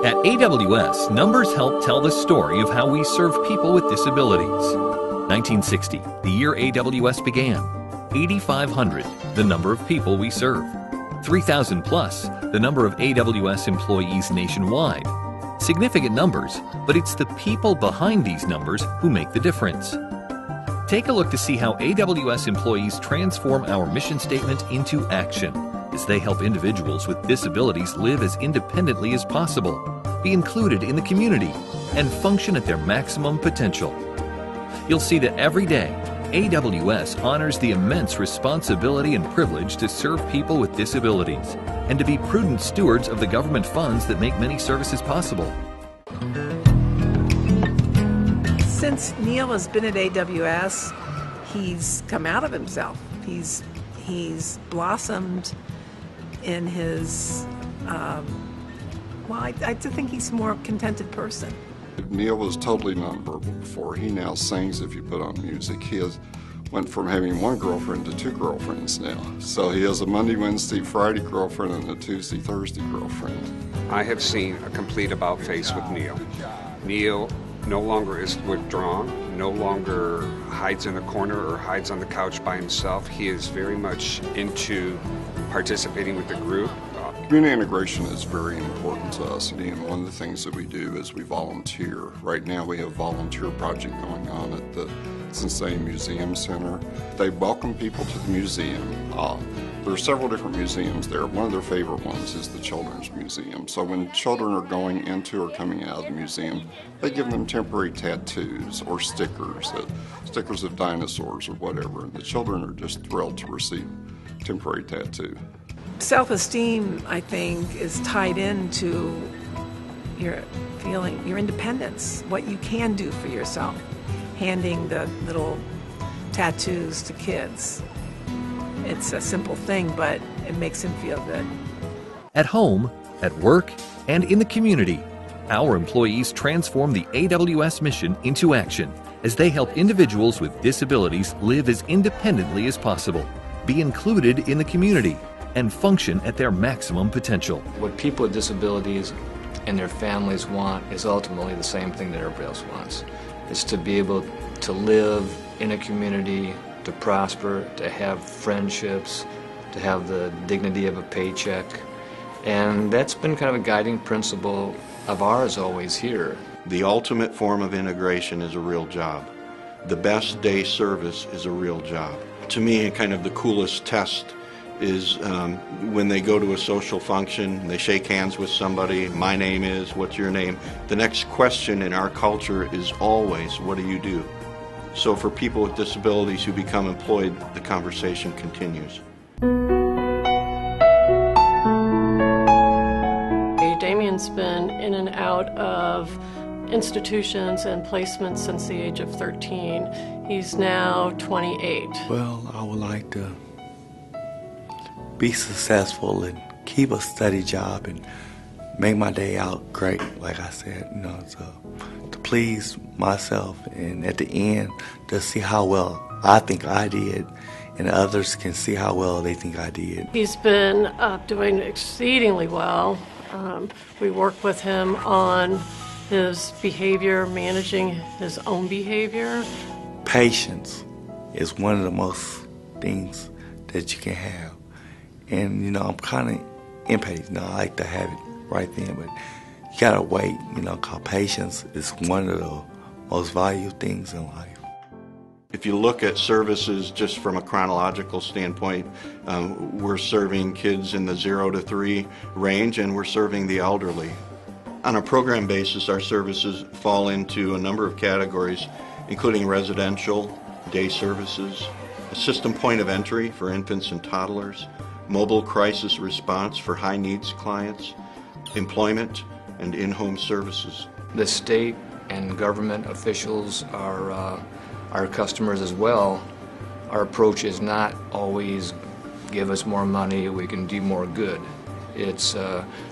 At AWS, numbers help tell the story of how we serve people with disabilities. 1960, the year AWS began. 8,500, the number of people we serve. 3,000 plus, the number of AWS employees nationwide. Significant numbers, but it's the people behind these numbers who make the difference. Take a look to see how AWS employees transform our mission statement into action as they help individuals with disabilities live as independently as possible, be included in the community, and function at their maximum potential. You'll see that every day, AWS honors the immense responsibility and privilege to serve people with disabilities and to be prudent stewards of the government funds that make many services possible. Since Neil has been at AWS, he's come out of himself. He's blossomed in his, I think he's a more contented person. Neil was totally nonverbal before. He now sings if you put on music. He went from having one girlfriend to two girlfriends now. So he has a Monday, Wednesday, Friday girlfriend and a Tuesday, Thursday girlfriend. I have seen a complete about-face with Neil. Neil no longer is withdrawn, no longer hides in a corner or hides on the couch by himself. He is very much into participating with the group. Community integration is very important to us, and one of the things that we do is we volunteer. Right now we have a volunteer project going on at the Cincinnati Museum Center. They welcome people to the museum. There are several different museums there. One of their favorite ones is the Children's Museum. So when children are going into or coming out of the museum, they give them temporary tattoos or stickers of dinosaurs or whatever, and the children are just thrilled to receive a temporary tattoo. Self-esteem, I think, is tied into your independence, what you can do for yourself, handing the little tattoos to kids. It's a simple thing, but it makes them feel good. At home, at work, and in the community, our employees transform the AWS mission into action as they help individuals with disabilities live as independently as possible, be included in the community, and function at their maximum potential. What people with disabilities and their families want is ultimately the same thing that everybody else wants. It's to be able to live in a community, to prosper, to have friendships, to have the dignity of a paycheck. And that's been kind of a guiding principle of ours always here. The ultimate form of integration is a real job. The best day service is a real job. To me, kind of the coolest test is when they go to a social function, they shake hands with somebody, my name is, what's your name? The next question in our culture is always, what do you do? So for people with disabilities who become employed, the conversation continues. Damien's been in and out of institutions and placements since the age of 13. He's now 28. Well, I would like to be successful and keep a steady job and make my day out great, like I said, to please myself, and at the end to see how well I think I did and others can see how well they think I did. He's been doing exceedingly well. We work with him on his behavior, managing his own behavior. Patience is one of the most things that you can have. And, I'm kind of impatient. I like to have it right then, but you gotta wait, because patience is one of the most valued things in life. If you look at services just from a chronological standpoint, we're serving kids in the 0 to 3 range, and we're serving the elderly. On a program basis, our services fall into a number of categories, including residential, day services, a system point of entry for infants and toddlers, mobile crisis response for high needs clients, employment, and in-home services. The state and government officials are our customers as well. Our approach is not always give us more money, we can do more good. It's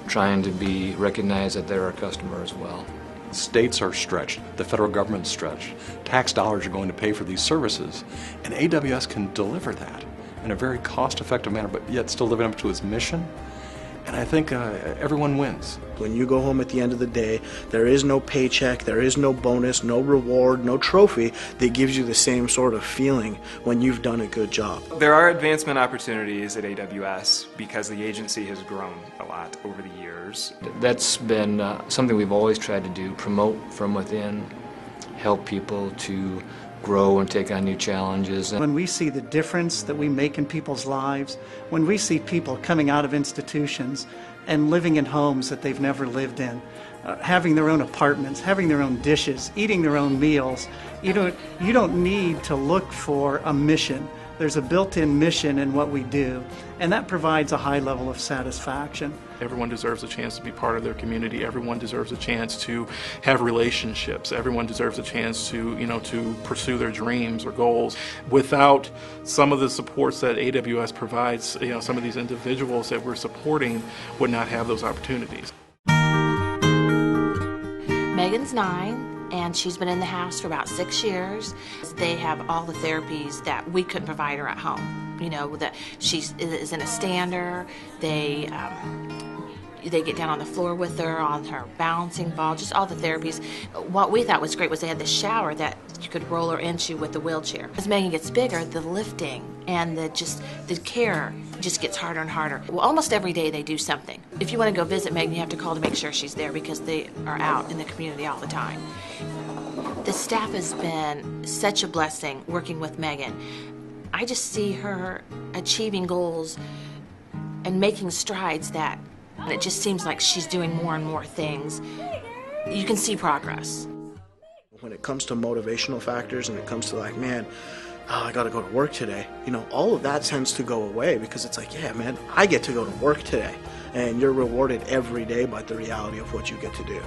trying to be recognized that they're our customer as well. States are stretched, the federal government's stretched, tax dollars are going to pay for these services, and AWS can deliver that in a very cost-effective manner, but yet still living up to its mission. and I think everyone wins. When you go home at the end of the day, there is no paycheck, there is no bonus, no reward, no trophy that gives you the same sort of feeling when you've done a good job. There are advancement opportunities at AWS because the agency has grown a lot over the years. That's been something we've always tried to do, promote from within, help people to grow and take on new challenges. When we see the difference that we make in people's lives, when we see people coming out of institutions and living in homes that they've never lived in, having their own apartments, having their own dishes, eating their own meals, you don't need to look for a mission. There's a built-in mission in what we do, and that provides a high level of satisfaction. Everyone deserves a chance to be part of their community. Everyone deserves a chance to have relationships. Everyone deserves a chance to, to pursue their dreams or goals. Without some of the supports that AWS provides, some of these individuals that we're supporting would not have those opportunities. Megan's 9. And she's been in the house for about 6 years. They have all the therapies that we couldn't provide her at home. That she is in a stander. They get down on the floor with her, on her balancing ball, just all the therapies. What we thought was great was they had the shower that you could roll her into with the wheelchair. As Megan gets bigger, the lifting and the care just gets harder and harder. Well, almost every day they do something. If you want to go visit Megan, you have to call to make sure she's there because they are out in the community all the time. The staff has been such a blessing working with Megan. I just see her achieving goals and making strides that it just seems like she's doing more and more things. You can see progress. When it comes to motivational factors and it comes to like, man, I got to go to work today, all of that tends to go away because it's like, yeah, man, I get to go to work today. And you're rewarded every day by the reality of what you get to do.